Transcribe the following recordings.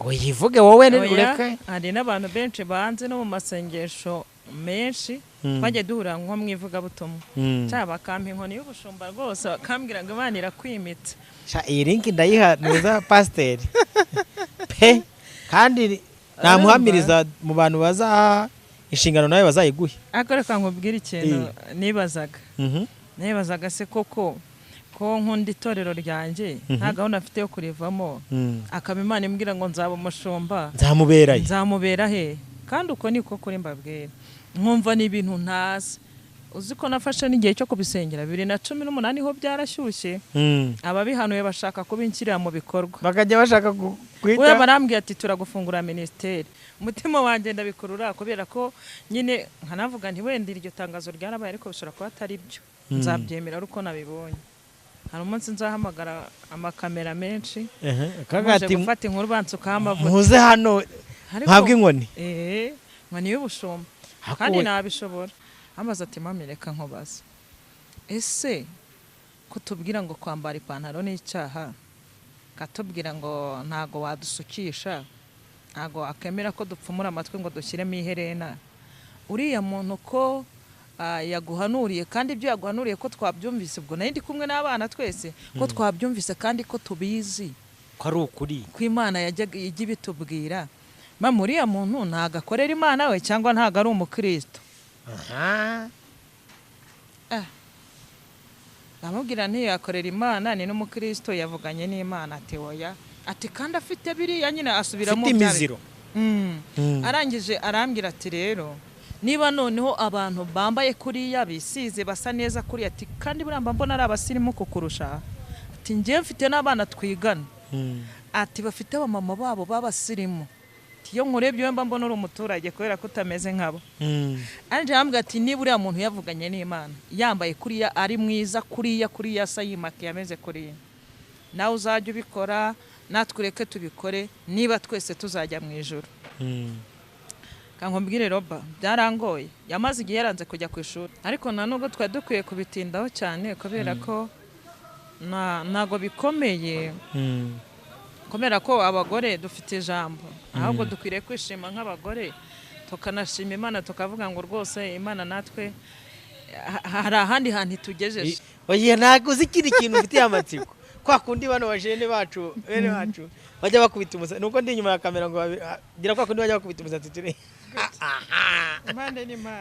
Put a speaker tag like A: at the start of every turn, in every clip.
A: uyivuge wowe ureke.
B: Hari n'abantu benshi banze no mu masengesho menshi bajya duhura nko mu ivugabutumwa cyaba bakampa inkoni y'ubushumba rwose bakambwira ngo Imana irakwimitse.
A: Iyi link ndayiha neza pasiteri pe kandi namuhamiriza mu bantu baza inshingano nawe bazayiguhe.
B: Reka nkubwire ikintu nibazaga se koko ko nkunda itorero ryanjye nta gahunda afite yo kurivamo akaba Imana imbwira ngo nzaba umushumba nzamubera he kandi uko niko kuri mbabwira nkumva ni ibintu ntazi. Uzi ko nafashe n'igihe cyo kubisengera 2018 ho byarashyushye ababihanuye bashaka kubinkirira mu bikorwa
A: bakajya bashaka
B: kwita we barambwiye ati turagufungura ministeri. Umutima wanjye ndabikurura kubera ko nyine nkanavuga nti wenda iryo tangazo ryarabaye ariko bishobora kuba atari byo nzabyemera uko nabibonye. Hari umunsi nzahamagara amakamera menshi
A: kagati
B: gufata inkuru bansuka amavuta
A: muze hano ntabwo inkoni
B: nkoni y'ubushumba kandi nabishobora. Amaze ati mami reka nkubaza ese kutubwira ngo kwambara ipantaro n'icyaha katubwira ngo ntago wadusukisha ntago akemera ko dupfumura amatwi ngo dushyiremo iherena uriya muntu ko yaguhanuriye kandi ibyo yaguhanuriye ko twabyumvise ubwo nari ndi kumwe n'abana twese ko twabyumvise kandi ko tubizi
A: ko ari ukuri
B: ko Imana yajyaga ibitubwira mama uriya muntu ntago akorera Imana we cyangwa ntago ari umukristo. Amubwira ntiyakorera Imana ni n'umukristo yavuganye n'Imana ati oya ati kandi afite biriya nyine asubiramo
A: imiziro.
B: Arangije arambwira ati rero niba noneho abantu bambaye kuriya bisize basa neza kuri ati kandi buramba mbona ari abasirimu kukurusha ati ngiye mfite n'abana twigana ati bafite abamama babo babasirimu iyo nkurebye mba mbona uri umuturage kubera ko utameze nkabo. Anje ambwa ati niba uriya muntu yavuganye n'Imana yambaye kuriya ari mwiza kuriya sayimake yameze kuriya nawe uzajya ubikora natwureke tubikore niba twese tuzajya mu ijuru. Kankombwire Roba byarangoye yamaze igihe yaranze kujya ku ishuri ariko nubwo twari dukwiye kubitindaho cyane kubera ko nago bikomeye kubera ko abagore dufite ijambo ahubwo dukwiriye kwishima nk'abagore tukanashima Imana tukavuga ngo rwose Imana natwe hari ahandi hantu itugejeje.
A: Oya ntago uzi ikindi kintu ufitiye amatsiko kwa kundi bano bajene bacu bajya bakubita umusatsi nuko ndi inyuma ya kamera ngo gira kwa kundi bajya bakubita umusatsi turi
B: Imana ni Imana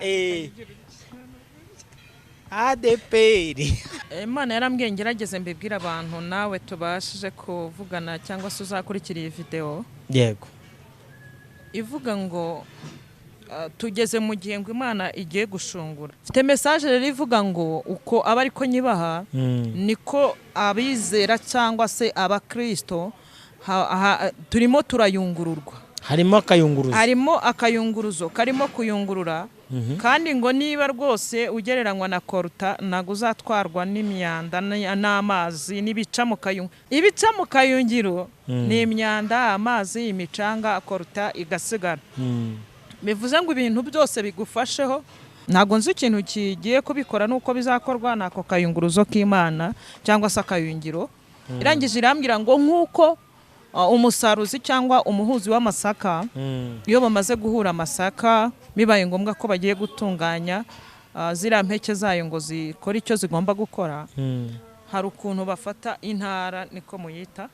A: ADPR.
B: Imana yarambwiye ngerageze mbibwira abantu nawe tubashije kuvugana cyangwa se uzakurikira iyi video
A: yego
B: ivuga ngo tugeze mu gihe ngo Imana igiye gushungura. Mfite message rero ivuga ngo uko aba ariko nyibaha niko abizera cyangwa se abakristo turimo turayungururwa. Harimo akayunguruzo karimo kuyungurura kandi ngo niba rwose ugereranywa na koruta nago uzatwarwa n'imyanda n'amazi n'ibica mu kayungiro ni imyanda amazi imicanga koruta igasigara. Bivuze ngo ibintu byose bigufasheho ntago nzi ikintu kigiye kubikora nuko bizakorwa nako kayunguruzo k'Imana cyangwa se akayungiro. Irangije irambwira ngo nkuko umusaruzi cyangwa umuhuzi w'amasaka iyo bamaze guhura amasaka bibaye ngombwa ko bagiye gutunganya zira mpeke zayo ngo zikora icyo zigomba gukora hari ukuntu bafata intara niko muyita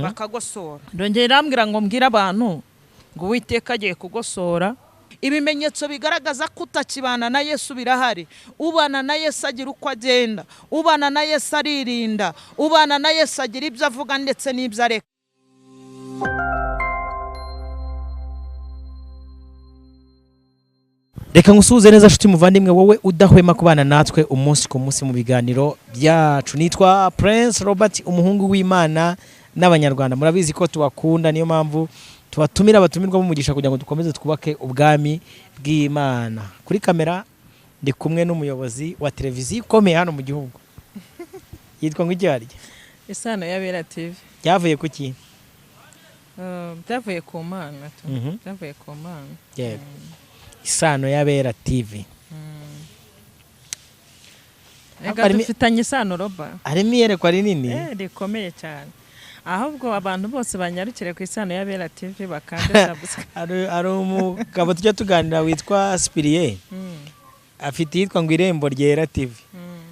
B: bakagosora. Ndongera irambwira ngo mbwira abantu ngo Uwiteka agiye kugosora ibimenyetso bigaragaza kutakibana na Yesu birahari. Ubana na Yesu agira uko agenda, ubana na Yesu aririnda, ubana na Yesu agira ibyo avuga ndetse n'ibyo areka.
A: Reka ngusuhuze neza nshuti muvandimwe wowe udahwema kubana natwe umunsi ku munsi mu biganiro byacu. Nitwa Prince Robert umuhungu w'Imana n'abanyarwanda. Murabizi ko tubakunda niyo mpamvu tubatumira abatumirwa b'umugisha kugira ngo dukomeze twubake ubwami bw'Imana. Kuri kamera ndi kumwe n'umuyobozi wa televiziyo ikomeye hano mu gihugu yitwa ngo icyarye
B: Isano y'Abera TV.
A: Byavuye kuki?
B: Byavuye ku Mana. Byavuye ku Mana.
A: Yego. Isano y'Abera TV.
B: Ega dufitanye isano Roba.
A: Harimo iyerekwa rinini.
B: Rikomeye cyane. ahubwo abantu bose banyarukire ku Isano y'Abera TV bakande subscribe.
A: ari umugabo tujya tuganira witwa Spiriye afite yitwa ngo Irembo Ryera TV.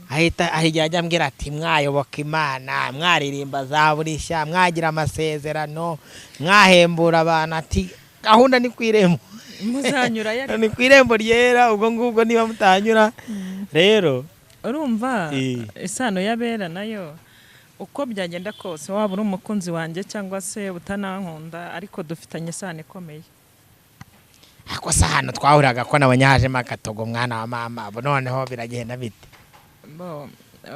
A: Ahita ajya ambwira ati mwayoboka Imana, mwaririmba zaburishya, mwagira amasezerano, mwahembura abantu, ati gahunda ni ku irembo.
B: Muzanyura yari
A: ni ku Irembo Ryera, ubwo ngubwo niba mutanyura rero
B: urumva Isano y'Abera nayo uko byagenda kose, waba uri umukunzi wanjye cyangwa se utanankunda, ariko dufitanye isano ikomeye.
A: ako se hano twahuraga ko nabanyajemo agatogo mwana wa mama, ubu noneho biragenda bite?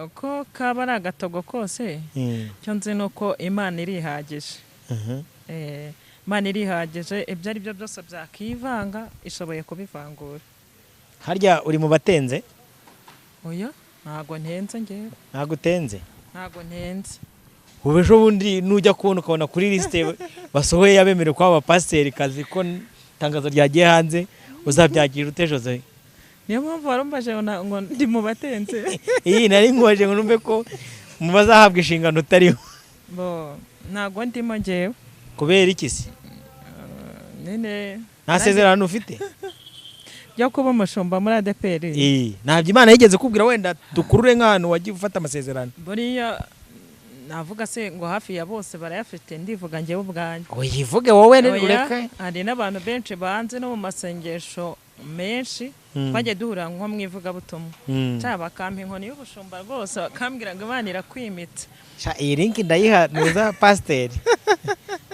B: Uko kaba ari agatogo kose cyo nzi ni uko Imana irihagije. Imana irihagije, ibyo ari byo byose byakivanga ishoboye kubivangura.
A: Harya uri mu batenze?
B: Oya, ntago ntenze ngewe.
A: Ntago utenze?
B: Ntago ntenze.
A: Ubu ejo bundi nujya kubona ukabona kuri liste basohoye yabemerewe kwa abapasiteri kazi ko itangazo ryagiye hanze, uzabyagira ute Jose?
B: Niyo mpamvu warumbaje ngo ndi mu batenze.
A: Iyi nari ngoje ngo numve ko mu bazahabwa inshingano utariho.
B: Ntago ndimo ngewe.
A: Kubera iki se?
B: Nene
A: nta sezerano ufite
B: yo kuba umushumba muri ADPR?
A: Ntabyo Imana yigeze kubwira wenda dukurure nk'ahantu wagiye ufata amasezerano?
B: Buriya navuga se ngo hafi ya bose barayafite, ndivuga ngewe ubwanjye.
A: Uyivuge wowe ureka.
B: Hari n'abantu benshi banze no mu masengesho menshi twagiye duhura nko mu ivugabutumwa, cyaba bakampa inkoni y'ubushumba rwose, bakambwira ngo Imana irakwimitse.
A: Iyi link ndayiha nuza pasiteri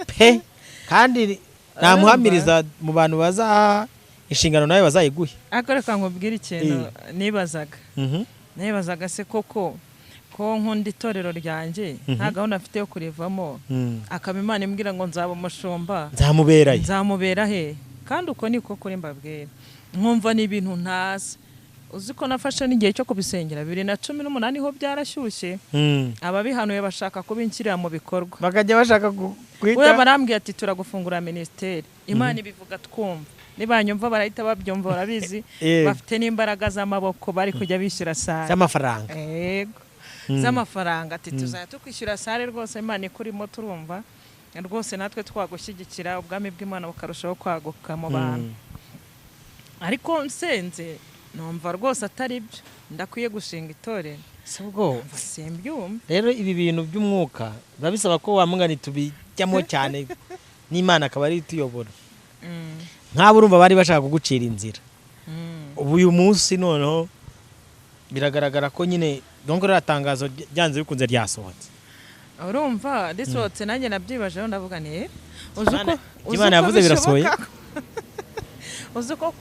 A: pe, kandi namuhamiriza mu bantu baza inshingano nawe bazayiguhe.
B: Ariko reka nkubwire ikintu nibazaga se koko ko nkunda itorero ryanjye nta gahunda afite yo kurivamo, akaba Imana imbwira ngo nzaba umushumba, nzamubera he? Kandi uko niko kuri mbabwira, nkumva ni ibintu ntazi. Uzi ko nafashe n'igihe cyo kubisengera 2018 ho byarashyushye, ababihanuye bashaka kubinkirira mu bikorwa,
A: bakajya bashaka
B: kwita. Oya, barambwiye ati turagufungura ministeri. Imana ibivuga twumva, nibanyumva barahita babyumva, barabizi bafite n'imbaraga z'amaboko, bari kujya bishyura sare
A: z'amafaranga.
B: Yego, z'amafaranga. Ati tuzajya tukwishyura sare rwose, Imana ikurimo turumva rwose, natwe twagushyigikira ubwami bw'Imana bukarushaho kwaguka mu bantu. Ariko nsenze numva rwose atari byo, ndakwiye gushinga itorero.
A: Sibwo
B: simbyumva.
A: Rero ibi bintu by'umwuka babisaba ko wamungani tubijyamo cyane, n'Imana akaba ari tuyobora. Nk'abo urumva bari bashaka kugucira inzira, ubu uyu munsi noneho biragaragara ko nyine donc ratangazo ryanze bikunze ryasohotse.
B: Urumva risohotse, nanjye nabyibajeho ndavuga ni uzuko
A: Imana yavuze birasohoye.
B: Uzuko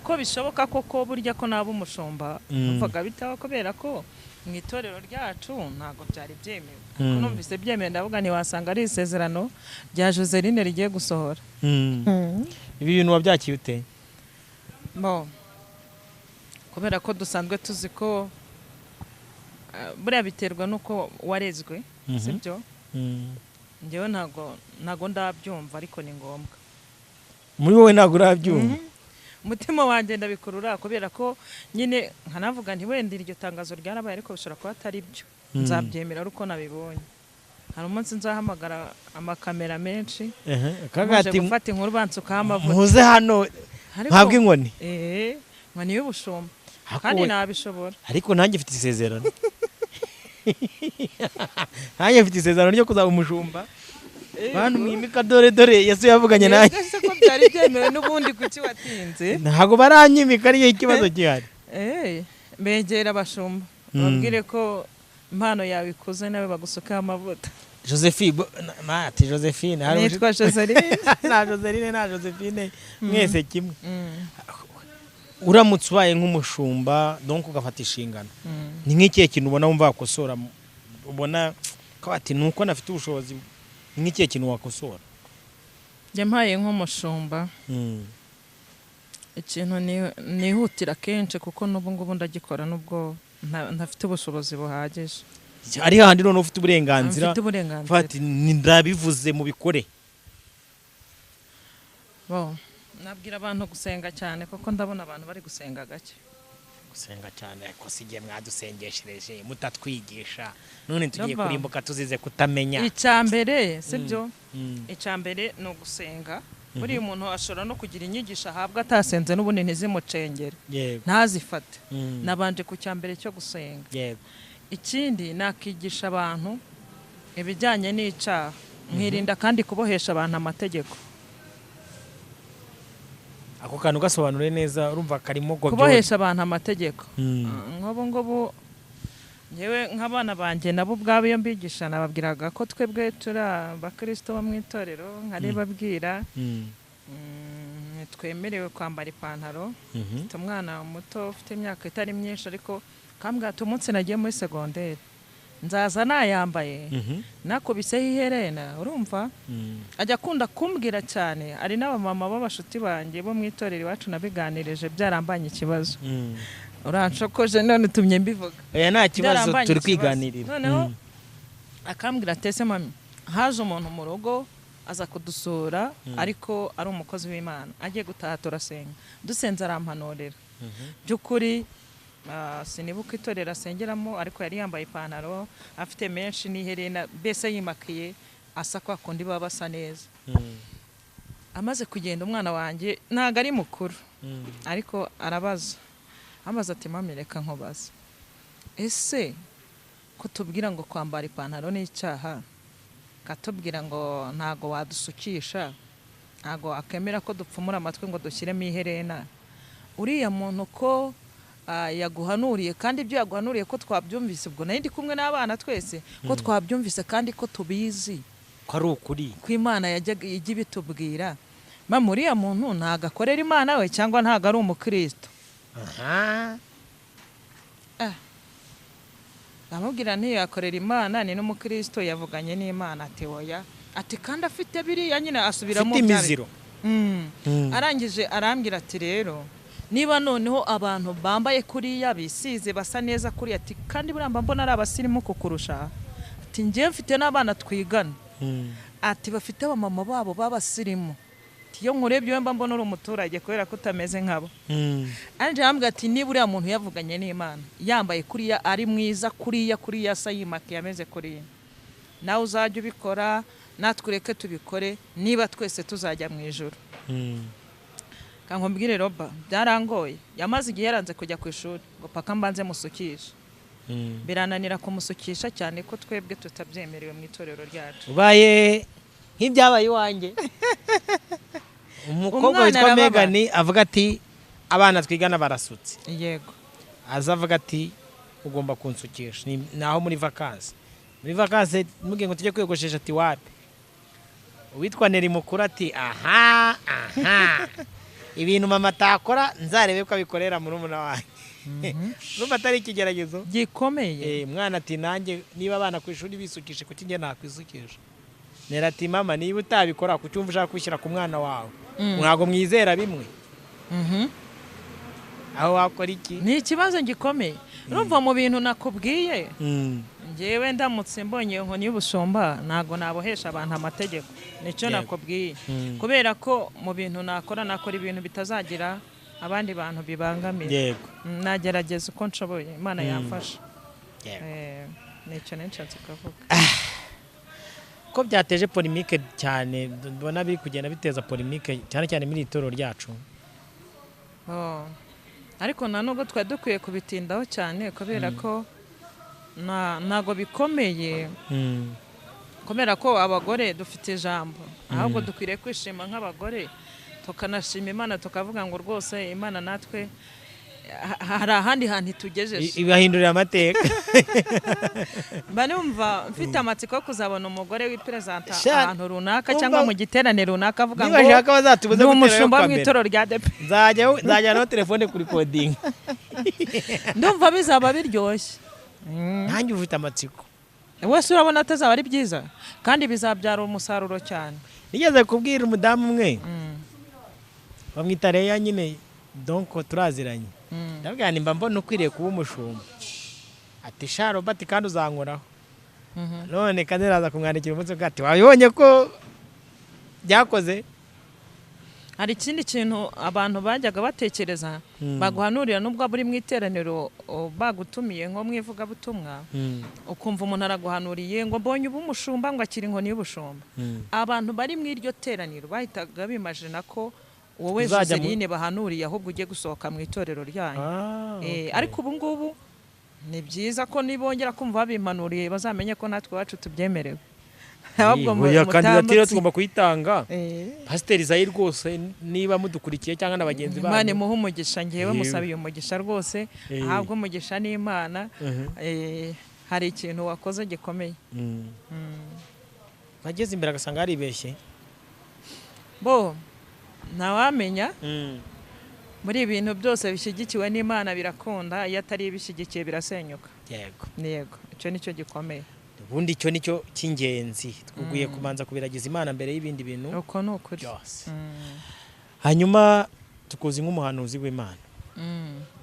B: ko bishoboka koko burya ko naba umushumba, mvuga bitaho kubera ko mu itorero ryacu ntago byari byemewe. Ariko numvise byemewe, ndavuga ni wasanga ari isezerano rya Joseline rigiye gusohora. Ibi
A: bintu wabyakiye ute?
B: Kubera ko dusanzwe tuzi ko buriya biterwa nuko warezwe, sibyo? Ngewe ntago ndabyumva, ariko ni ngombwa.
A: Muri wowe ntago urabyumva?
B: Umutima wanjye ndabikurura, kubera ko nyine nkanavuga nti wenda iryo tangazo ryarabaye, ariko bishobora kuba atari byo. Nzabyemera uko nabibonye. Hari umunsi nzahamagara amakamera menshi,
A: kagati
B: gufata inkuru bansukaho amavuta.
A: Muze hano ntabwo inkoni.
B: Nkoni y'ubushumba, kandi nabishobora.
A: Ariko nanjye mfite isezerano. Nanjye mfite isezerano ryo kuzaba umushumba. Bantu mwimika dore Yesu yavuganye nanjye.
B: Ese ko byari byemewe n'ubundi kuki watinze?
A: Ntago baranyimika, ari ikibazo gihari.
B: Begera abashumba, babwire ko impano yawe ikuze, nawe bagusukaho amavuta.
A: Josephine
B: hari nitwa Joseline.
A: Na Joseline na Josephine mwese kimwe. Uramutse ubaye nk'umushumba donc ugafata inshingano, ni nk'ikihe kintu ubona wumva wakosora, ubona ko ati nuko nafite ubushobozi, nk'ikihe kintu wakosora?
B: Njye mpaye nk'umushumba, ikintu nihutira kenshi, kuko n'ubu ngubu ndagikora nubwo ntafite ubushobozi buhagije.
A: Ari handi none ufite uburenganzira,
B: fati
A: ndabivuze mu bikore.
B: Nabwira abantu gusenga cyane, kuko ndabona abantu bari gusenga gake.
A: gusenga cyane ariko sigiye mwadusengeshereje mutatwigisha none tugiye
B: Ndumva.
A: kurimbuka tuzize kutamenya.
B: icyambere sibyo icyambere no gusenga buri umuntu ashobora no kugira inyigisho ahabwa atasenze n'ubundi ntizimucengere
A: Yego.
B: ntazifate
A: Mm.
B: nabanje ku cyambere cyo gusenga
A: Yego.
B: ikindi nakigisha abantu ibijyanye n'icyaha mwirinda kandi kubohesha abantu amategeko
A: Ako kantu gasobanure neza urumva karimo gobyo.
B: kubohesha abantu amategeko
A: Mm.
B: nk'ubu ngubu ngewe nk'abana banjye nabo ubwabo iyo mbigisha nababwiraga ko twebwe turi abakristo bo mu itorero nkaribabwira
A: Mm.
B: twemerewe kwambara ipantaro
A: Mhm.
B: mfite umwana muto ufite imyaka itari myinshi ariko kambwira ati umunsi nagiye muri segonderi nzaza nayambaye
A: Mhm.
B: nakubiseho iherena urumva
A: Mm.
B: ajya akunda kumbwira cyane ari n'abamama b'abashuti banjye bo mu itorero iwacu nabiganirije byarambanye ikibazo
A: Mm.
B: uranshokoje none utumye mbivuga
A: Oya nta kibazo
B: Byarambanye
A: turi
B: ikibazo.
A: kwiganirira.
B: noneho
A: Mm.
B: akambwira ati ese mami haje umuntu mu rugo aza kudusura ariko ari umukozi w'Imana agiye gutaha turasenga dusenze arampanurira by'ukuri sinibuka itorero asengeramo ariko yari yambaye ipantaro afite menshi n'iherena mbese yimakiye asa kwa kundi baba basa neza
A: Mm.
B: amaze kugenda umwana wanjye ntago ari mukuru
A: Mm.
B: ariko arabaza amaze ati mami reka nkubaze ese kutubwira ngo kwambara ipantaro ni icyaha katubwira ngo ntago wadusukisha ntago akemera ko dupfumura amatwi ngo dushyiremo iherena uriya muntu ko yaguhanuriye kandi ibyo yaguhanuriye ko twabyumvise ubwo nari ndi kumwe n'abana twese ko twabyumvise kandi ko tubizi
A: ko ari ukuri
B: ko Imana ijya ibitubwira mama uriya muntu ntago akorera Imana we cyangwa ntago ari umukristo
A: aha
B: amubwira ntiyakorera Imana ni n'umukristo yavuganye n'Imana ati oya ati kandi afite biriya nyine asubiramo
A: afite imiziro
B: arangije arambwira ati rero niba noneho abantu bambaye kuriya bisize basa neza kuriya ati kandi buramba mbona ari abasirimu kukurusha ati njye mfite n'abana twigana ati bafite abamama babo b'abasirimu iyo nkurebye mba mbona uri umuturage kubera ko utameze nkabo anje arambwira ati niba uriya muntu yavuganye n'Imana yambaye kuriya ari mwiza kuriya asa yimakiye ameze kuriya nawe uzajya ubikora natwe ureke tubikore niba twese tuzajya mu ijuru kankombwire Roba byarangoye yamaze igihe yaranze kujya ku ishuri ngo paka mbanze musukisha birananira kumusukisha cyane ko twebwe tutabyemerewe mu itorero ryacu
A: ubaye nk'ibyabaye iwanjye umukobwa witwa Megan avuga ati abana twigana barasutse
B: yego
A: aza avuga ati ugomba kunsukisha naho muri vakansi mubwiye ngo tujye kwiyogoshesha ati wapi uwitwa Neri mukuru ati aha ibintu mama atakora nzarebe ko abikorera muri umuna wanjye numva atari ikigeragezo
B: gikomeye
A: mwana ati nanjye niba abana ku ishuri bisukishe kuki njye nakwisukisha Nera ati mama niba utabikora ku cyumva ushaka kwishyira ku mwana wawe ntabwo mwizera bimwe aho wakora iki
B: ni ikibazo gikomeye urumva mu bintu nakubwiye ngewe ndamutse mbonye inkoni y'ubushumba ntabwo nabohesha abantu amategeko nicyo nakubwiye kubera ko mu bintu nakora ibintu bitazagira abandi bantu bibangamira nagerageza uko nshoboye Imana yamfasha nicyo nishatse kuvuga
A: ko byateje polemike cyane mbona biri kugenda biteza polemike cyane cyane muri itorero ryacu
B: ariko nta nubwo twari dukwiye kubitindaho cyane kubera ko ntago bikomeye kubera ko abagore dufite ijambo ahubwo dukwiriye kwishima nk'abagore tukanashima Imana tukavuga ngo rwose Imana natwe hari ahandi hantu itugejeje
A: ibahindurira amateka
B: mba numva mfite amatsiko yo kuzabona umugore w'iperezanta ahantu runaka cyangwa mu giterane runaka avuga ngo ni umushumba mu itorero rya DP
A: nzajyanaho telefone kuri kodinga
B: ndumva bizaba biryoshye
A: nanjye ufite amatsiko
B: wese urabona atazaba ari byiza kandi bizabyara umusaruro cyane
A: nigeze kubwira umudamu umwe bamwita Leya nyine donko turaziranye ndabwira nimba mbona ukwiriye kuba umushumba ati sha Robert kandi uzankoraho none kandi araza kumwandikira umunsi ati wabibonye ko byakoze
B: hari ikindi kintu abantu bajyaga batekereza baguhanurira nubwo buri mu iteraniro bagutumiye nko mu ivugabutumwa ukumva umuntu araguhanuriye ngo mbonye ubumushumba ngo akiri inkoni y'ubushumba abantu bari mu iryo teraniro bahitaga bimajina ko wowe Joseline bahanuriye ahubwo ugiye gusohoka mu itorero ryanyu. Ariko ubu ngubu ni byiza ko nibongera kumva babimpanuriye bazamenye ko natwe wacu tubyemerewe.
A: Ahubwo kandidatire tugomba kuyitanga. Pasiteri Zayi rwose niba mudukurikiye cyangwa n'abagenzi banyu.
B: Imana imuhe umugisha ngewe musabiye umugisha rwose. Ahabwo umugisha n'Imana. Hari ikintu wakoze gikomeye.
A: Bageze imbere agasanga aribeshye.
B: Bo ntawamenya. Muri ibintu byose bishyigikiwe n'Imana birakunda, iyo atari bishyigikiye birasenyuka. Yego icyo nicyo gikomeye.
A: Ubundi icyo nicyo cy'ingenzi twuguye kubanza kubiragiza Imana mbere y'ibindi bintu.
B: Uko ni ukuri.
A: Hanyuma tukuzi nk'umuhanuzi w'Imana.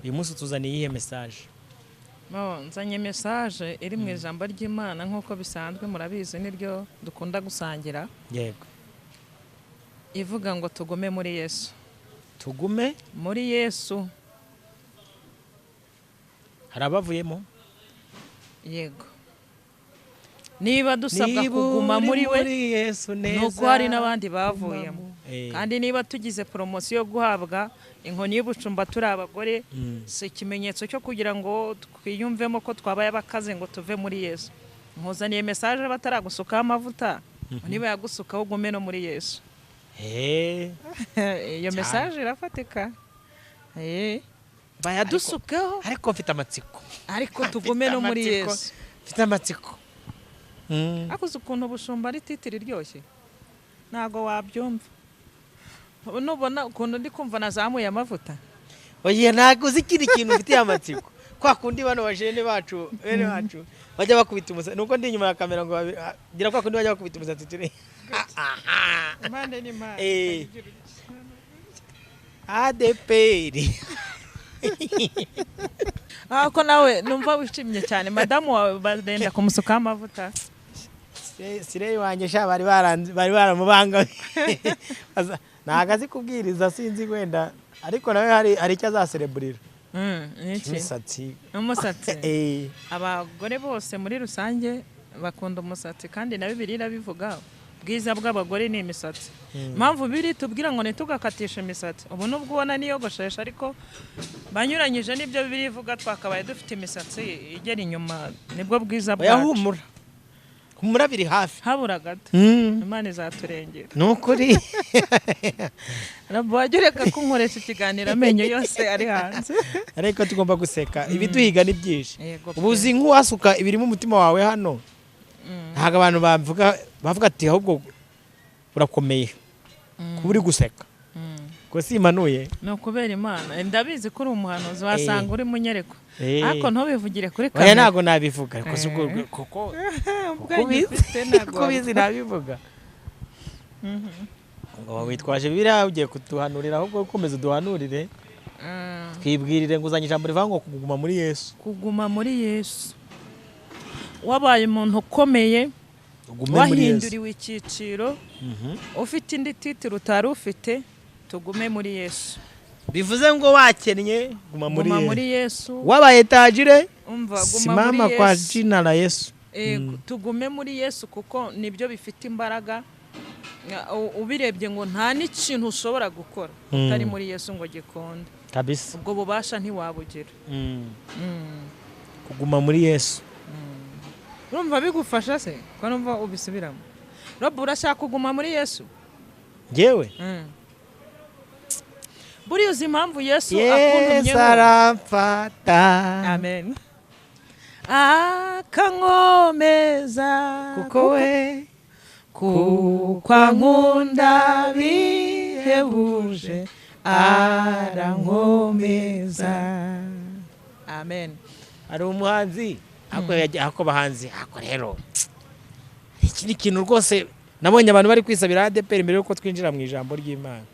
A: Uyu munsi tuzaniye iyihe message?
B: Nzanye message iri mu ijambo ry'Imana nk'uko bisanzwe murabizi niryo dukunda gusangira.
A: Yego.
B: Ivuga ngo tugume muri Yesu.
A: Tugume
B: muri Yesu.
A: Hari abavuyemo?
B: Yego. Niba dusabwa kuguma muri we nuko hari n'abandi bavuyemo. Kandi niba tugize promosiyo yo guhabwa inkoni y'ubucumba turi abagore si ikimenyetso cyo kugira ngo twiyumvemo ko twabaye abakaze ngo tuve muri Yesu. Nkuzaniye message bataragusukaho amavuta niba yagusukaho ugume no muri Yesu. Iyo message irafatika. Bayadusukaho
A: ariko mfite amatsiko.
B: Ariko tugume no muri Yesu.
A: Mfite amatsiko.
B: Akuze ukuntu ubushumba ari titiri ryoshye ntago wabyumva. Nubona ukuntu ndi kumva nazamuye amavuta.
A: Oya ntago uzi ikindi kintu mfite amatsiko. Kwa kundi bano bajene bacu bene bacu bajya bakubita umusatsi nuko ndi inyuma ya kamera ngo gira kwa kundi bajya bakubita umusatsi turi.
B: Mande ni ma.
A: ADPR.
B: Ako nawe numva wishimye cyane madamu wawe barenda kumusuka amavuta.
A: Sireye wanje sha bari baramubanga. Nagazi kubwiriza sinzi gwenda ariko nawe hari icyo azaselebrira.
B: Niki?
A: Umusatsi.
B: Umusatsi. Abagore bose muri rusange bakunda umusatsi kandi na Bibiliya bivuga bwiza bw'abagore ni imisatsi. Mpamvu biri tubwira ngo ntitugakatishe imisatsi. Ubu nubwo ubona niyogoshesha ariko banyuranyije n'ibyo Bibiliya ivuga twakabaye dufite imisatsi igera inyuma nibwo bwiza bwacu.
A: Yahumura. Kumura biri hafi.
B: Habura gato. Imana izaturengera.
A: Nukuri.
B: Nabwagireka kunkoresha ikiganiro amenyo yose ari hanze.
A: Ariko tugomba guseka. Ibiduhiga ni byinshi. Ubuzi nk'uwasuka ibiri mu mutima wawe hano. Ntago abantu bavuga ati ahubwo urakomeye. Kuburi guseka. Ko simanuye.
B: No kubera Imana. Ndabizi ko uri umuhanuzi wasanga uri munyereko. Ariko ntobivugire kuri
A: kamera. Oya ntago nabivuga kuko bizi nabivuga. Ngo witwaje Bibiliya ugiye kutuhanurira ahubwo ukomeza uduhanurire. Twibwirire ngo uzanye ijambo rivuga ngo kuguma muri Yesu.
B: Kuguma muri Yesu. Wabaye umuntu ukomeye wahinduriwe icyiciro ufite indi titiro utari ufite tugume muri Yesu.
A: Bivuze ngo wakennye guma muri
B: Yesu.
A: Wabaye tajire
B: umva
A: simama kwa jina la Yesu.
B: Tugume muri Yesu kuko nibyo bifite imbaraga. Ubirebye ngo nta n'ikintu ushobora gukora utari muri Yesu ngo gikonde
A: kabisa.
B: Ubwo bubasha ntiwabugira.
A: Kuguma muri Yesu.
B: Urumva bigufasha se ko numva ubisubiramo. Robo urashaka kuguma muri Yesu?
A: Ngewe
B: buri uzi impamvu Yesu akuntumye
A: arafata.
B: Amen. Akankomeza
A: kuko we
B: kwankunda bihebuje arankomeza. Amen.
A: Ari umuhanzi ako bahanzi ako rero iki kintu rwose nabonye abantu bari kwisabira ADPR mbere yuko twinjira mu ijambo ry'Imana.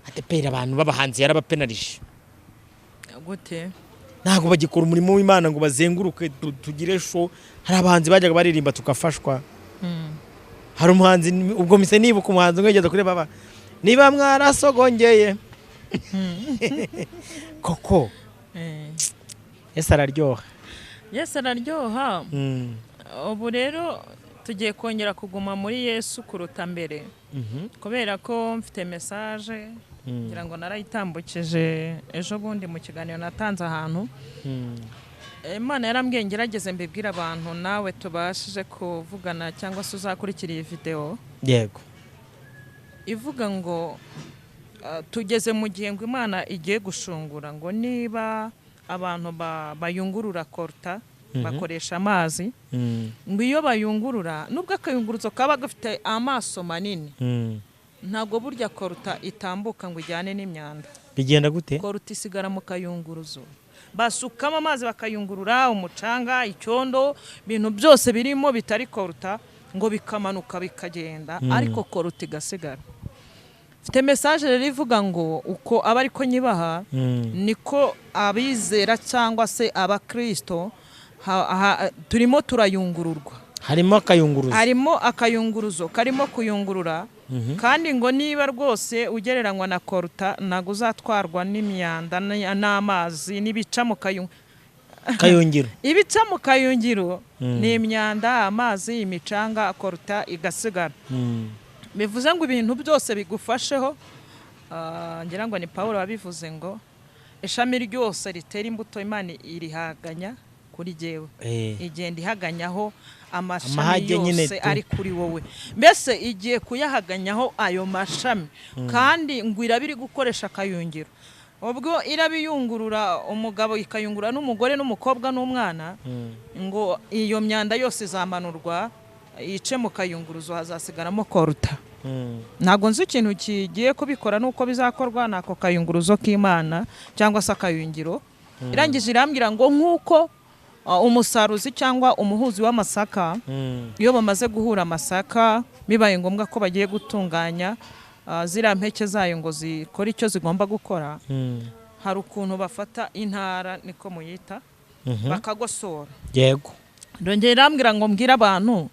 A: ADPR abantu babahanzi yarabapenarije
B: gute
A: ntago bagikora umurimo w'Imana ngo bazenguruke tugire show. Hari abahanzi bajyaga baririmba tukafashwa. Hari umuhanzi ubwo mise nibuka umuhanzi ngegeza kuri baba niba mwarasogongeye koko Yesu araryoha.
B: Yesu araryoha. Ubu rero tugiye kongera kuguma muri Yesu kuruta mbere kubera ko mfite message ngira ngo narayitambukije ejo bundi mu kiganiro natanze ahantu. Imana yarambwiye ngerageze mbibwira abantu nawe tubashije kuvugana cyangwa se uzakurikira iyi video.
A: Yego.
B: Ivuga ngo tugeze mu gihe ngo Imana igiye gushungura ngo niba abantu bayungurura korta bakoresha amazi ngo iyo bayungurura nubwo akayunguruzo kaba gafite amaso manini ntabwo burya korta itambuka ngo ijyane n'imyanda.
A: Bigenda gute?
B: Korta isigara mu kayunguruzo basukamo amazi bakayungurura umucanga icyondo ibintu byose birimo bitari korta ngo bikamanuka bikagenda ariko korta igasigara. Mfite message rero ivuga ngo uko aba ariko nyibaha niko abizera cyangwa se abakristo turimo turayungururwa.
A: Harimo akayunguruzo karimo kuyungurura kandi ngo niba rwose ugereranywa na korta nago uzatwarwa n'imyanda n'amazi n'ibica mu kayungiro. Ibica mu kayungiro ni imyanda, amazi, imicanga, korta igasigara. Bivuze ngo ibintu byose bigufasheho ngira ngo ni Paulo wabivuze ngo ishami ryose ritera imbuto Imana irihaganya kuri jewe igenda ihaganyaho amashami yose ari kuri wowe. Mbese igiye kuyahaganyaho ayo mashami kandi ngo irabiri gukoresha akayungiro. Ubwo irabiyungurura umugabo ikayungurura n'umugore n'umukobwa n'umwana ngo iyo myanda yose izamanurwa ice mu kayunguruzo hazasigaramo korta. Ntago nzi ikintu kigiye kubikora nuko bizakorwa nako kayunguruzo k'Imana cyangwa se akayungiro. Irangije irambwira ngo nkuko umusaruzi cyangwa umuhuzi w'amasaka iyo bamaze guhura amasaka bibaye ngombwa ko bagiye gutunganya zira mpeke zayo ngo zikora icyo zigomba gukora, hari ukuntu bafata intara niko muyita bakagosora. Yego.
B: Ndongera irambwira ngo mbwira abantu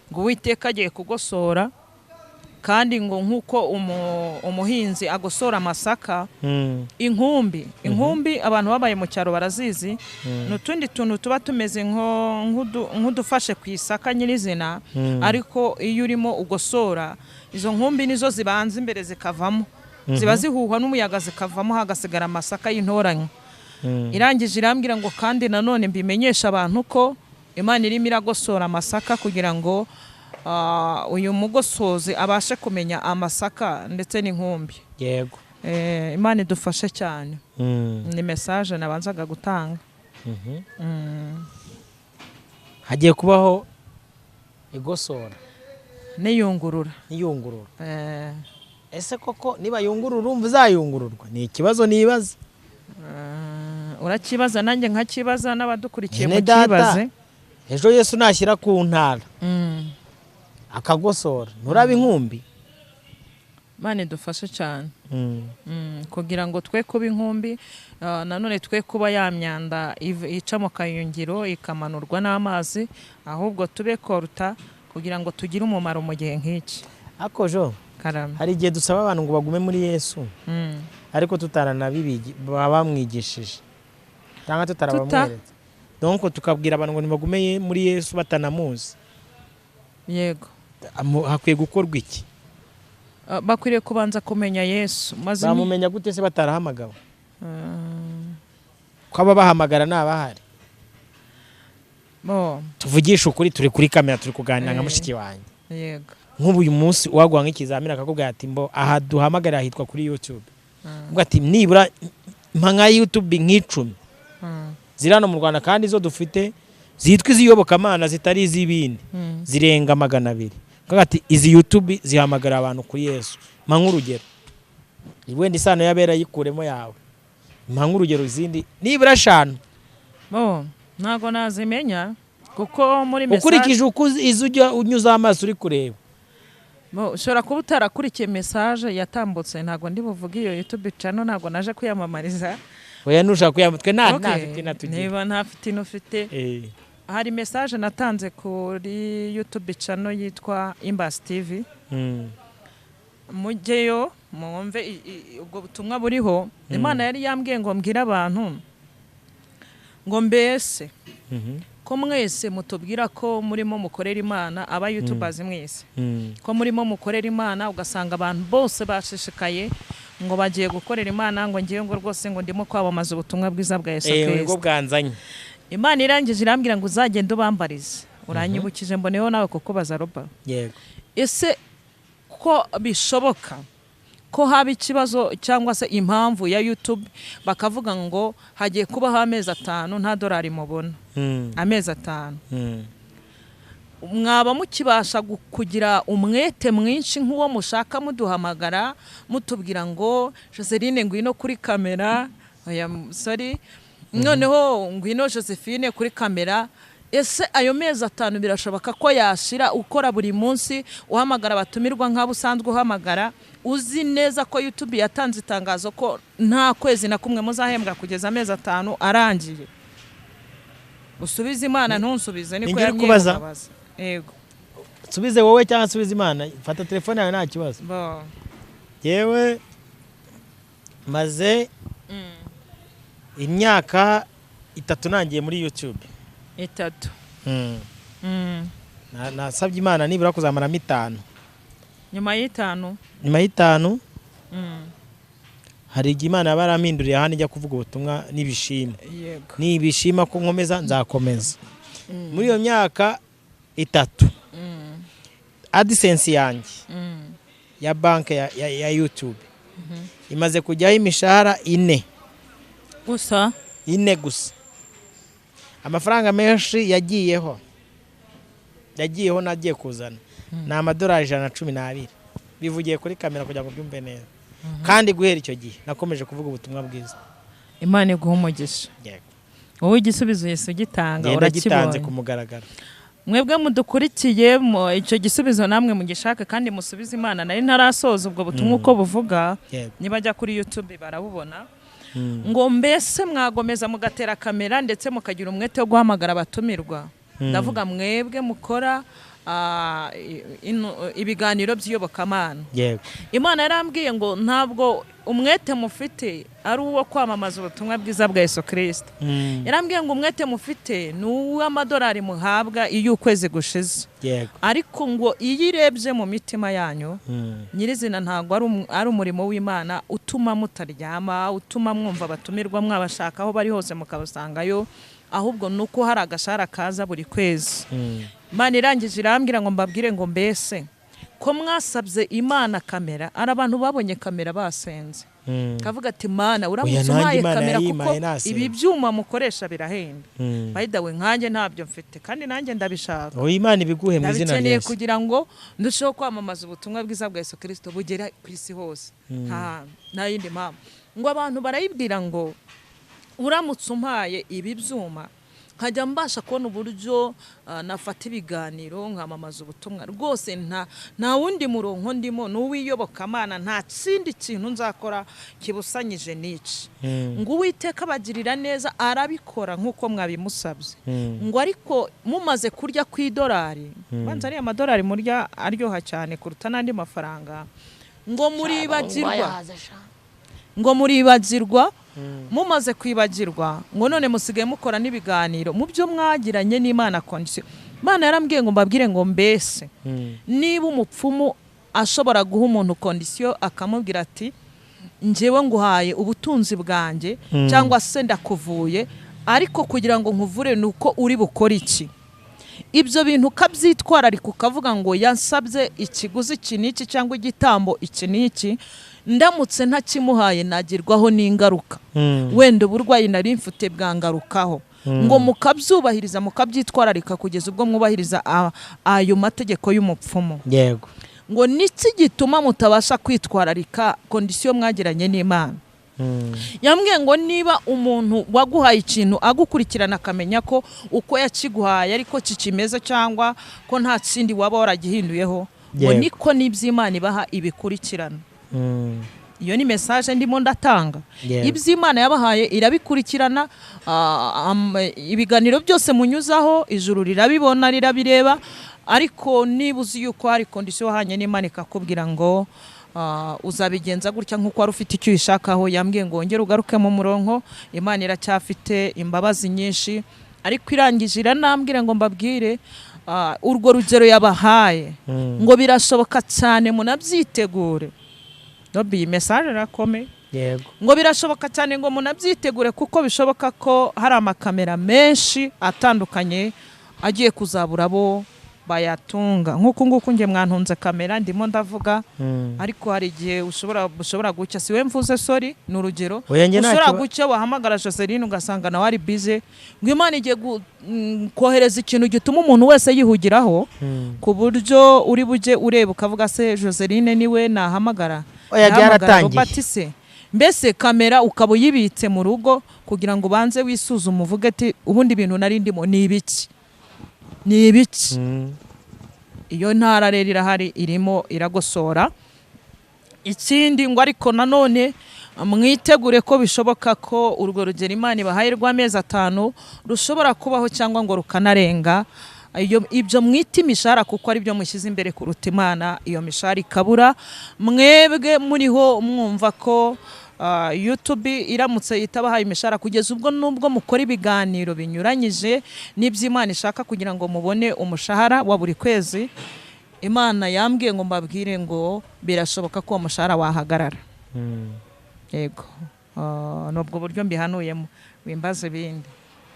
B: ngo Uwiteka agiye kugosora kandi ngo nkuko umuhinzi agosora amasaka inkumbi abantu babaye mu cyaro barazizi n'utundi tuntu tuba tumeze nk'udufashe ku isaka nyirizina ariko iyo urimo ugosora izo nkumbi nizo zibanza imbere zikavamo ziba zihuhwa n'umuyaga zikavamo hagasigara amasaka y'intoranye. Irangije irambwira ngo kandi nanone mbimenyesha abantu ko Imana irimo iragosora amasaka kugira ngo uyu mugosozi abashe kumenya amasaka ndetse n'inkumbi.
A: Yego.
B: Imana idufashe cyane. Ni message nabanzaga gutanga.
A: Hagiye kubaho igosora
B: n'iyungurura.
A: Ese koko niba yungurura umva uzayungururwa? Ni ikibazo nibaza.
B: Urakibaza nanjye nkakibaza n'abadukurikiye mu kibaze.
A: Ejo Yesu nashyira ku ntara akagosora nturaba inkumbi.
B: Imana idufashe cyane kugira ngo twe kuba inkumbi nanone twe kuba ya myanda ica mu kayungiro ikamanurwa n'amazi ahubwo tube korta kugira ngo tugire umumaro mu gihe nk'iki.
A: Akojo hari igihe dusaba abantu ngo bagume muri Yesu ariko bamwigishije cyangwa tutarabamweretse. Donc tukabwira abantu ngo nibagume muri Yesu batanamuzi.
B: Yego.
A: Hakwiye gukorwa iki?
B: Bakwiriye kubanza kumenya Yesu maze
A: bamumenya gute se batarahamagawe? Kwaba bahamagara nabahari. Tuvugisha ukuri turi kuri kamera turi kuganira nka mushiki wanjye.
B: Yego.
A: Nk'ubu uyu munsi wagwa nk'ikizamini akakubwira ati mbo aha duhamagara hitwa kuri YouTube. Ubwo ati nibura nka YouTube nk'icumi. Zirano mu Rwanda kandi zo dufite zitwa iziyobokamana zitari izibindi zirenga 200. Kagati izi YouTube zihamagara abantu kuri Yesu. Nk'urugero wenda isano yabera yikuremo yawe. Nk'urugero izindi nibura 5.
B: Ntago nazimenya kuko muri message
A: ukurikije uko izujya unyuza amaso uri kureba.
B: Ushobora kuba utarakurikiye message yatambutse ntago ndi buvuga iyo YouTube channel ntago naje kwiyamamariza.
A: Oya nushaka kuyamutwe ntafite natugiye.
B: Niba ntafite inufite. Hari message natanze kuri YouTube channel yitwa Imbas TV. mujyeyo mwumve ubwo butumwa buriho. Imana yari yambwiye ngo mbwire abantu ngo mbese ko mwese mutubwira ko murimo mukorera Imana, aba YouTubers mwese ko murimo mukorera Imana, ugasanga abantu bose bashishikaye ngo bagiye gukorera Imana, ngo ngiye ngo rwose ngo ndimo kwamamaza ubutumwa bwiza bwa Yesu Kristo.
A: Ngo bwanzanye
B: Imana irangije irambwira ngo uzagende ubambarize. Uranyibukije mboneho nawe kuko baza Roba.
A: Yego.
B: Ese ko bishoboka ko haba ikibazo cyangwa se impamvu ya YouTube bakavuga ngo hagiye kubaho amezi 5 nta dolari mubona, amezi 5, mwaba mukibasha kugira umwete mwinshi nk'uwo mushaka muduhamagara mutubwira ngo Joseline ngwino kuri kamera, noneho ngwino Josephine kuri kamera. Ese ayo mezi 5 birashoboka ko yashira ukora buri munsi uhamagara batumirwa nk'abo usanzwe uhamagara, uzi neza ko YouTube yatanze itangazo ko nta kwezi na kumwe muzahembwa kugeza amezi 5 arangiye? Usubize Imana ntunsubize, niko yamyibaza. Yego.
A: Subize wowe cyangwa subize Imana, fata telefone yawe nta kibazo. Yewe maze imyaka 3 nangiye muri YouTube.
B: 3.
A: Nasabye Imana nibura kuzamara 5.
B: Nyuma y'5 hari igihe Imana yabaraminduriye hano ijya kuvuga ubutumwa n'ibishima. Yego.
A: Nibishima ko nkomeza nzakomeza. Muri iyo myaka 3 AdSense yanjye ya banki ya YouTube imaze kujyaho imishahara 4
B: gusa.
A: Amafaranga menshi yagiyeho nagiye kuzana ni amadolari 112. Bivugiye kuri kamera kugira ngo byumve neza. Kandi guhera icyo gihe nakomeje kuvuga ubutumwa bwiza.
B: Imana iguha umugisha.
A: Yego.
B: Wowe igisubizo Yesu gitanga
A: urakigitanze ku mugaragaro.
B: Mwebwe mudukurikiye icyo gisubizo namwe mugishaka kandi musubize Imana. Nari ntarasoza ubwo butumwa uko buvuga, niba ajya kuri YouTube barabubona. Ngo mbese mwagomeza mugatera kamera ndetse mukagira umwete wo guhamagara abatumirwa. Ndavuga mwebwe mukora ibiganiro by'iyobokamana.
A: Yego.
B: Imana yarambwiye ngo ntabwo umwete mufite ari uwo kwamamaza ubutumwa bwiza bwa Yesu Kristo. Yarambwiye ngo umwete mufite ni uw'amadolari muhabwa iyo ukwezi gushize.
A: Yego.
B: Ariko ngo iyo irebye mu mitima yanyu nyirizina ntabwo ari umurimo w'Imana utuma mutaryama, utuma mwumva abatumirwa mwabashaka aho bari hose mukabasangayo, ahubwo nuko hari agashara kaza buri kwezi. Imana irangije irambwira ngo mbabwire ngo mbese ko mwasabye Imana kamera, ari abantu babonye kamera basenze. Kavuga ati Mana uramutse umpaye kamera kuko ibi byuma mukoresha birahenda. By the way nkanjye ntabyo mfite kandi nanjye ndabishaka.
A: Imana ibiguhe mu izina rye.
B: Kugira ngo ndusheho kwamamaza ubutumwa bwiza bwa Yesu Kristo bugera ku isi hose. Nta yindi mpamvu. Ngo abantu barayibwira ngo uramutse umpaye ibi byuma nkajya mbasha kubona uburyo nafata ibiganiro nkamamaza ubutumwa, rwose nta wundi murongo ndimo n'uwiyobokamana, nta kindi kintu nzakora kibusanyije n'iki. Ngo Uwiteka abagirira neza arabikora nk'uko mwabimusabye. Ngo ariko mumaze kurya ku idolari, banza ari amadolari murya aryoha cyane kuruta n'andi mafaranga, ngo muribagirwa mumaze kwibagirwa ngo none musigaye mukora n'ibiganiro mu byo mwagiranye n'Imana condition. Imana yarambwiye ngo mbabwire ngo mbese niba umupfumu ashobora guha umuntu condition akamubwira ati njyewe nguhaye ubutunzi bwanjye cyangwa se ndakuvuye, ariko kugira ngo nkuvure nuko uri bukora iki, ibyo bintu kabyitwararika ukavuga ngo yansabye ikiguzi iki n'iki cyangwa igitambo iki n'iki, ndamutse ntakimuhaye nagirwaho n'ingaruka, wenda uburwayi nari mfite bwangarukaho. Ngo mukabyubahiriza mukabyitwararika kugeza ubwo mwubahiriza ayo mategeko y'umupfumu.
A: Yego.
B: Ngo niki gituma mutabasha kwitwararika kondisiyo mwagiranye n'Imana. Yambwiye ngo niba umuntu waguhaye ikintu agukurikirana akamenya ko uko yakiguhaye ariko kikimeze cyangwa ko nta kindi waba waragihinduyeho, ngo niko n'iby'Imana ibaha ibikurikirana. Iyo ni message ndimo ndatanga. Iby'Imana yabahaye irabikurikirana, ibiganiro byose munyuzaho ijuru rirabibona rirabireba, ariko niba uzi yuko hari condition hanye n'Imana ikakubwira ngo uzabigenza gutya nk'uko wari ufite icyo uyishakaho. Yambwiye ngo wongere ugaruke mu murongo, Imana iracyafite imbabazi nyinshi. Ariko irangije iranambwira ngo mbabwire urwo rugero yabahaye ngo birashoboka cyane munabyitegure. Iyi message irakomeye.
A: Yego.
B: Ngo birashoboka cyane ngo munabyitegure kuko bishoboka ko hari amakamera menshi atandukanye agiye kuzabura bo bayatunga. Nk'uko nguko nge mwantunze kamera ndimo ndavuga, ariko hari igihe ushobora gucya, si we mvuze, sorry, ni urugero. Ushobora gucya wahamagara Joseline ugasanga nawe ari busy, ngo Imana igiye kohereza ikintu gituma umuntu wese yihugiraho ku buryo uri buje ureba ukavuga se Joseline niwe nahamagara.
A: Oya, byaratangiye.
B: Mbese kamera ukaba uyibitse mu rugo kugira ngo banze wisuzume uvuge ati ubundi ibintu nari ndimo ni ibiki. Iyo ntara rero irahari irimo iragosora. Ikindi ngo ariko nanone mwitegure ko bishoboka ko urwo rugero Imana ibahaye rw'amezi 5 rushobora kubaho cyangwa ngo rukanarenga. Ibyo mwita imishahara kuko ari byo mushyize imbere kuruta Imana, iyo mishahara ikabura. Mwebwe muriho mwumva ko YouTube iramutse itabahaye imishahara kugeza ubwo nubwo mukora ibiganiro binyuranyije n'iby'Imana ishaka kugira ngo mubone umushahara wa buri kwezi, Imana yambwiye ngo mbabwire ngo birashoboka ko umushahara wahagarara. Yego. Nubwo buryo mbihanuyemo wimbaze bindi.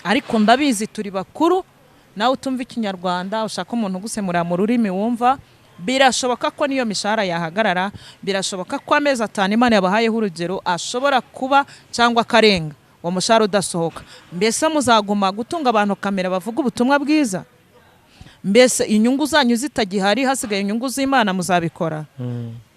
B: Ariko ndabizi turi bakuru, nawe utumva ikinyarwanda ushaka umuntu gusemura mu rurimi wumva, birashoboka ko niyo mishahara yahagarara. Birashoboka ko amezi 5 Imana yabahayeho urugero ashobora kuba cyangwa karenga uwo mushahara udasohoka. Mbese muzaguma gutunga abantu kamera bavuga ubutumwa bwiza? Mbese inyungu zanyu zitagihari hasigaye inyungu z'Imana muzabikora?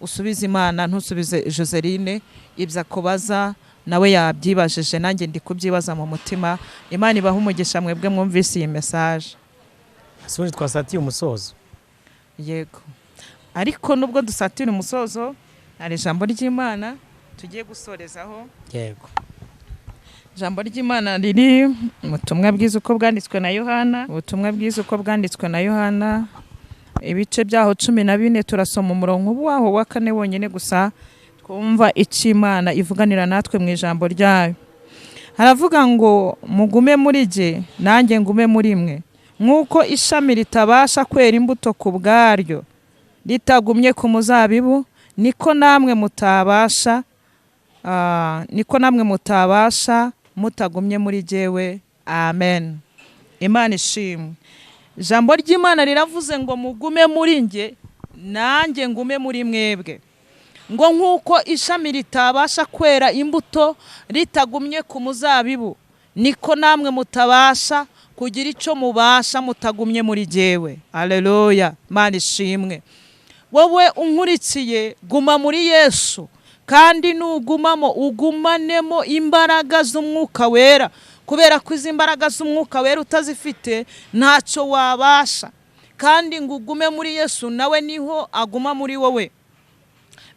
B: Usubize Imana, ntusubize Joseline ibyo akubaza, nawe yabyibajije, nanjye ndi kubyibaza mu mutima. Imana ibaha umugisha mwebwe mwumvise iyi message.
A: Asuri twasatiye umusozo.
B: Yego. Ariko nubwo dusatira umusozo hari ijambo ry'Imana tugiye gusorezaho.
A: Yego.
B: Ijambo ry'Imana riri mu butumwa bwiza uko bwanditswe na Yohana. Ubutumwa bwiza uko bwanditswe na Yohana, ibice byaho 14 turasoma umurongo waho wa 4 wonyine gusa, twumva icyo Imana ivuganira natwe mu ijambo ryayo. Haravuga ngo mugume muri je nanjye ngume muri mwe, nk'uko ishami ritabasha kwera imbuto ku bwaryo ritagumye ku muzabibu, niko namwe mutabasha mutagumye muri jewe. Amen. Imana ishimwe. Ijambo ry'Imana riravuze ngo mugume muri nge nanjye ngume muri mwebwe, ngo nk'uko ishami ritabasha kwera imbuto ritagumye ku muzabibu, niko namwe mutabasha kugira icyo mubasha mutagumye muri jewe. Haleluya. Imana ishimwe. Wowe unkurikiye guma muri Yesu, kandi nugumamo ugumanemo imbaraga z'umwuka wera, kubera ko izi mbaraga z'umwuka wera utazifite ntacyo wabasha. Kandi ngo ugume muri Yesu nawe niho aguma muri wowe.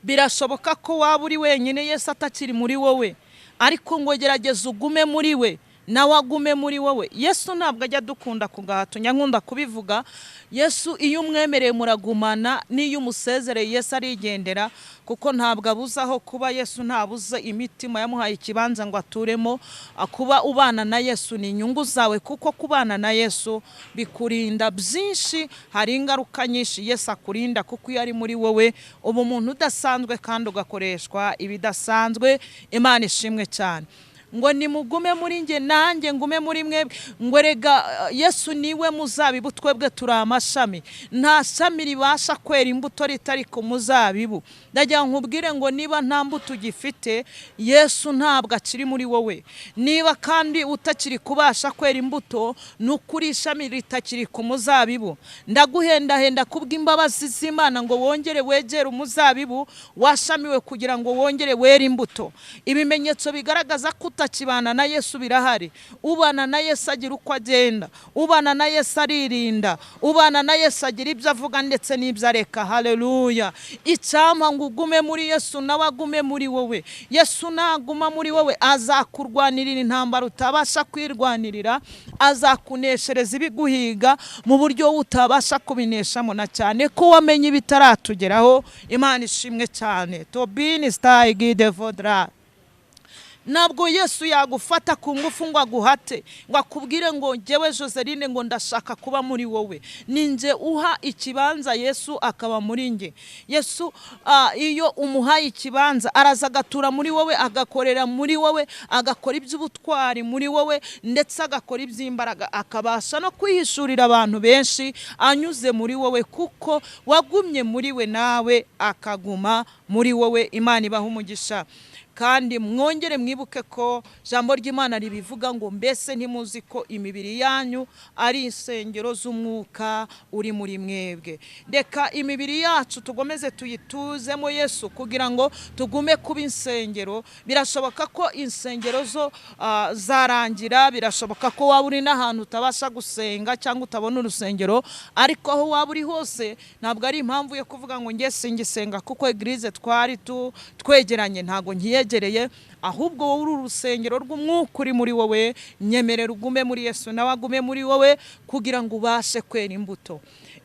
B: Birashoboka ko waba uri wenyine Yesu atakiri muri wowe, ariko ngo gerageza ugume muri we nawe agume muri wowe. Yesu ntabwo ajya dukunda kugahato, nyankunda kubivuga. Yesu iyo umwemereye muragumana, n'iyo umusezereye Yesu arigendera, kuko ntabwo abuzaho kuba. Yesu ntabuze imitima yamuhaye ikibanza ngo aturemo. Kuba ubana na Yesu ni inyungu zawe, kuko kubana na Yesu bikurinda byinshi. Hari ingaruka nyinshi Yesu akurinda, kuko iyo ari muri wowe uba umuntu udasanzwe kandi ugakoreshwa ibidasanzwe. Imana ishimwe cyane. Ngo nimugume muri nge nanjye ngume muri mwe, ngo rega Yesu niwe muzabibu, twebwe turi amashami. Nta shami ribasha kwera imbuto ritari ku muzabibu. Ndagira nkubwire ngo niba nta mbuto ugifite, Yesu ntabwo akiri muri wowe. Niba kandi utakiri kubasha kwera imbuto, nukuri ishami ritakiri ku muzabibu. Ndaguhendahenda kubw'imbabazi z'Imana ngo wongere wegere umuzabibu washamiwe kugira ngo wongere were imbuto. Ibimenyetso bigaragaza ko utakibana na Yesu birahari. Ubana na Yesu agira uko agenda, ubana na Yesu aririnda, ubana na Yesu agira ibyo avuga ndetse n'ibyo areka. Haleluya. Icyampa ngo ugume muri Yesu nawe agume muri wowe. Yesu naguma muri wowe azakurwanirira intambara utabasha kwirwanirira, azakuneshereza ibiguhiga mu buryo utabasha kubineshamo, na cyane ko wamenye ibitaratugeraho. Imana ishimwe cyane. Tobini stai gide vodra. Nabwo Yesu yagufata ku ngufu ngo aguhate, ngo akubwire ngo ngewe Joseline ngo ndashaka kuba muri wowe. Ninje uha ikibanza Yesu akaba muri nge. Yesu iyo umuhaye ikibanza araza agatura muri wowe, agakorera muri wowe, agakora iby'ubutwari muri wowe, ndetse agakora iby'imbaraga, akabasha no kwihishurira abantu benshi anyuze muri wowe, kuko wagumye muri we nawe akaguma muri wowe. Imana ibaha umugisha. Kandi mwongere mwibuke ko jambo ry'Imana ribivuga ngo mbese ntimuzi ko imibiri yanyu ari insengero z'umwuka uri muri mwebwe. Reka imibiri yacu tugomeze tuyituzemo Yesu kugira ngo tugume kuba insengero. Birashoboka ko insengero zo zarangira, birashoboka ko waba uri n'ahantu utabasha gusenga cyangwa utabona urusengero, ariko aho waba uri hose ntabwo ari impamvu yo kuvuga ngo nge singisenga kuko eglise twari twegeranye ntago nkiyegereye, ahubwo wowe uri urusengero rw'umwuka uri muri wowe. Nyemerera ugume muri Yesu nawe agume muri wowe kugira ngo ubashe kwera imbuto.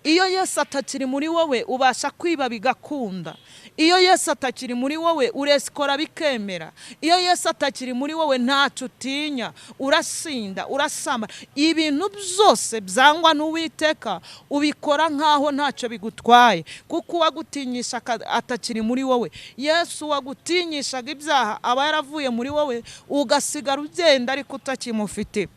B: Iyo Yesu atakiri muri wowe ubasha kwiba bigakunda. Iyo Yesu atakiri muri wowe uresikora bikemera. Iyo Yesu atakiri muri wowe ntacyo utinya, urasinda, urasamba. Ibintu byose byangwa n'Uwiteka ubikora nkaho ntacyo bigutwaye, kuko uwagutinyisha atakiri muri wowe. Yesu wagutinyishaga ibyaha aba yaravuye muri wowe, ugasigara ugenda ariko utakimufite.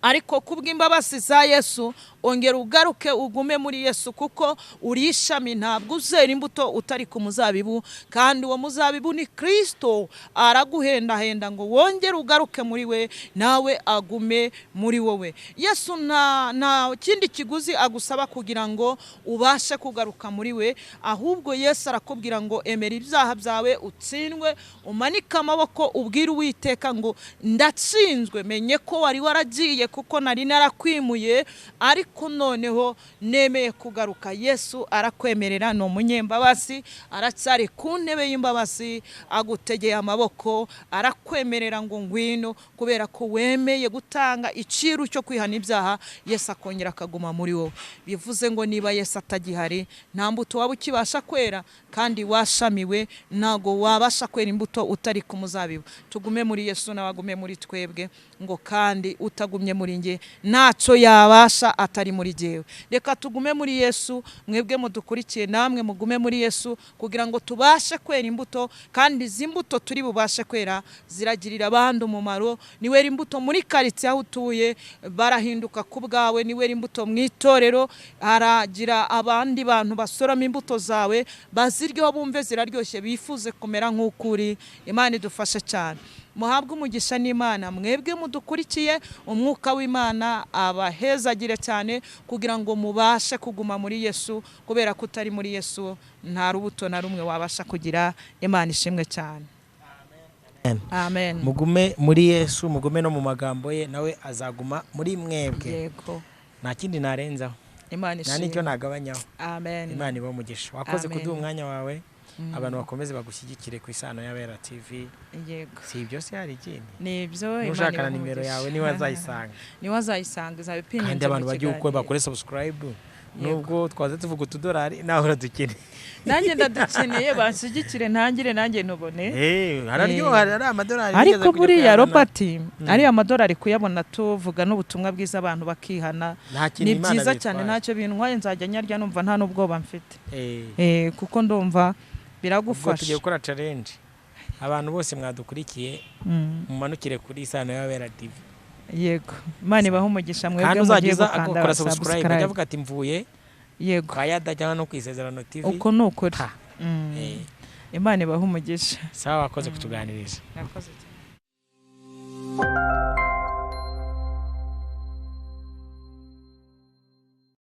B: Ariko kubw'imbabazi za Yesu ongera ugaruke ugume muri Yesu, kuko uri ishami ntabwo uzera imbuto utari ku muzabibu, kandi uwo muzabibu ni Kristo. Araguhendahenda ngo wongere ugaruke muri we nawe agume muri wowe. Yesu nta kindi kiguzi agusaba kugira ngo ubashe kugaruka muri we, ahubwo Yesu arakubwira ngo emera ibyaha byawe utsindwe, umanike amaboko ubwire Uwiteka ngo ndatsinzwe, menye ko wari waragiye kuko nari narakwimuye, ariko noneho nemeye kugaruka. Yesu arakwemerera, ni umunyembabazi, aracyari ku ntebe y'imbabazi, agutegeye amaboko, arakwemerera ngo ngwino, kubera ko wemeye gutanga iciro cyo kwihana ibyaha. Yesu akongera akaguma muri wowe. Bivuze ngo niba Yesu atagihari nta mbuto waba ukibasha kwera, kandi washamiwe ntago wabasha kwera imbuto utari ku muzabibu. Tugume muri Yesu nawe agume muri twebwe, ngo kandi utagumye muri nge ntacyo yabasha atari muri jewe. Reka tugume muri Yesu. Mwebwe mudukurikiye namwe mugume muri Yesu kugira ngo tubashe kwera imbuto, kandi izi mbuto turi bubashe kwera ziragirira abandi umumaro. Niwera imbuto muri karitsiye aho utuye, barahinduka ku bwawe. Niwera imbuto mu itorero, haragira abandi bantu basoroma imbuto zawe, baziryoho bumve ziraryoshye, bifuze kumera nk'ukuri. Imana idufashe cyane. Muhabwe umugisha n'Imana. Mwebwe mudukurikiye, umwuka w'Imana abahezagire cyane kugira ngo mubashe kuguma muri Yesu, kubera ko utari muri Yesu nta rubuto na rumwe wabasha kugira. Imana ishimwe cyane. Amen.
A: Mugume muri Yesu, mugume no mu magambo ye, nawe azaguma muri mwebwe.
B: Yego.
A: Nta kindi narenzaho,
B: Imana ishimwe.
A: nta nicyo nagabanyaho.
B: Amen.
A: Imana ibahe umugisha. Wakoze kuduha umwanya wawe. Abantu bakomeze bagushyigikire ku Isano y'Abera TV.
B: Yego.
A: Si ibyo se hari ikindi?
B: Ni ibyo.
A: Nushaka na nimero yawe niwe azayisanga.
B: Niwe azayisanga, izabipinye.
A: Kandi abantu bagiye uko bakore subscribe. Nubwo twaze tuvuga $2 naho uradukeneye.
B: Nanjye ndadukeneye, banshyigikire ntangire nanjye ntubone.
A: Hararyoha, hari amadolari.
B: Ariko buriya Robert, ari amadolari kuyabona tuvuga n'ubutumwa bwiza abantu bakihana. Ni byiza cyane, ntacyo bintwaye, nzajya nyarya numva nta n'ubwoba mfite. Kuko ndumva biragufasha.
A: Tugiye gukora challenge. Abantu bose mwadukurikiye mumanukire kuri Isano y'Abera TV.
B: Yego. Imana ibahe umugisha. Mwebwe mugiye gukanda
A: subscribe. Ndavuga ati mvuye.
B: Yego.
A: Kayada cyangwa no kwisezerano TV.
B: Uko nukuri. Imana ibahe umugisha.
A: Sawa, wakoze kutuganiriza.
B: Nakoze cyane.